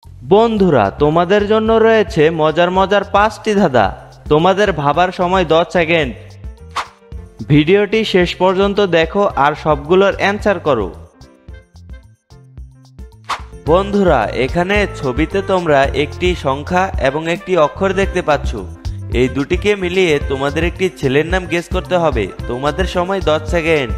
বন্ধুরা, তোমাদের জন্য রয়েছে মজার মজার 5টি ধাঁধা। তোমাদের ভাবার সময় 10 সেকেন্ড। ভিডিওটি শেষ পর্যন্ত দেখো আর সবগুলোর অ্যান্সার করো। বন্ধুরা, এখানে ছবিতে তোমরা একটি সংখ্যা এবং একটি অক্ষর দেখতে পাচ্ছ। এই দুটিকে মিলিয়ে তোমাদের একটি ছেলের নাম গেস করতে হবে। তোমাদের সময় 10 সেকেন্ড।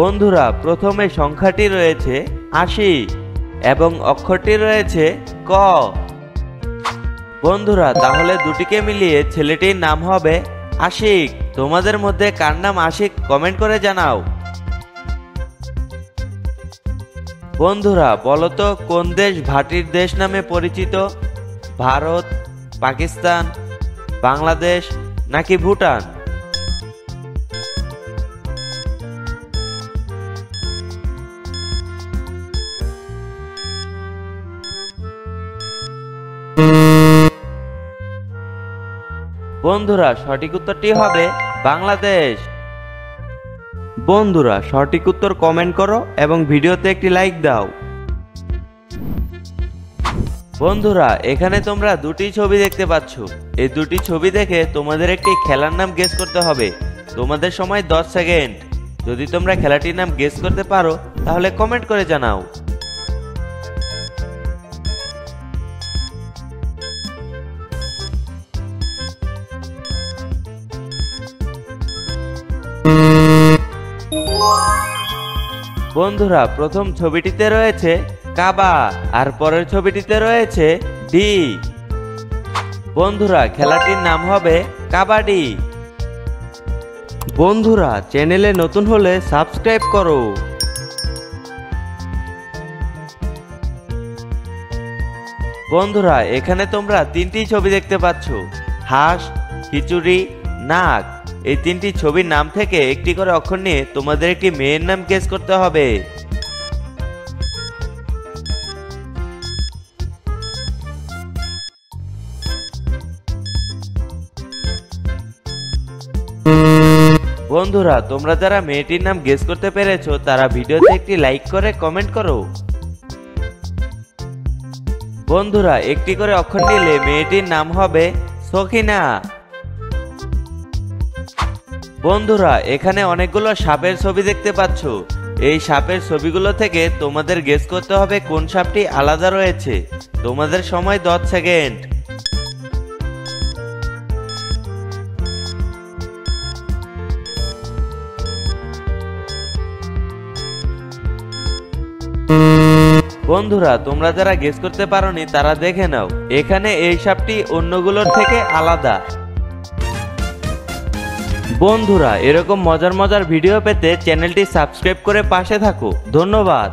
বন্ধুরা, প্রথমে সংখ্যাটি রয়েছে 80 এবং অক্ষরটি রয়েছে ক। বন্ধুরা, তাহলে দুটিকে মিলিয়ে ছেলেটির নাম হবে আশিক। তোমাদের মধ্যে কার নাম আশিক কমেন্ট করে জানাও। বন্ধুরা, বলো তো কোন দেশ ভাটির দেশ নামে পরিচিত? ভারত, পাকিস্তান, বাংলাদেশ নাকি ভুটান? বন্ধুরা, সঠিক উত্তরটি হবে বাংলাদেশ। বন্ধুরা, সঠিক উত্তর কমেন্ট করো এবং ভিডিওতে একটি লাইক দাও। বন্ধুরা, এখানে তোমরা দুটি ছবি দেখতে পাচ্ছ। এই দুটি ছবি দেখে তোমাদের একটি খেলার নাম গেস করতে হবে। তোমাদের সময় 10 সেকেন্ড। যদি তোমরা খেলাটির নাম গেস করতে পারো তাহলে কমেন্ট করে জানাও। বন্ধুরা, প্রথম ছবিটিতে রয়েছে কাবা আর পরের ছবিটিতে রয়েছে ডি। বন্ধুরা, খেলাটির নাম হবে কাবাডি। বন্ধুরা, চ্যানেলে নতুন হলে সাবস্ক্রাইব করো। বন্ধুরা, এখানে তোমরা তিনটি ছবি দেখতে পাচ্ছ, হাঁস, খিচুড়ি, নাক। এই তিনটি ছবির নাম থেকে একটি করে অক্ষর নিয়ে তোমাদের একটি মেয়ের নাম গেস করতে হবে। বন্ধুরা, তোমরা যারা মেয়েটির নাম গেস করতে পেরেছো তারা ভিডিওতে একটি লাইক করে কমেন্ট করো। বন্ধুরা, একটি করে অক্ষর নিলে মেয়েটির নাম হবে সখিনা। বন্ধুরা, এখানে অনেকগুলো সাপের ছবি দেখতে পাচ্ছ। এই সাপের ছবিগুলো থেকে তোমাদের গেস করতে হবে কোন সাপটি আলাদা রয়েছে। তোমাদের সময় 10 সেকেন্ড। বন্ধুরা, তোমরা যারা গেস করতে পারোনি তারা দেখে নাও, এখানে এই সাপটি অন্যগুলোর থেকে আলাদা। বন্ধুরা, এরকম মজার মজার ভিডিও পেতে চ্যানেলটি সাবস্ক্রাইব করে পাশে থাকো। ধন্যবাদ।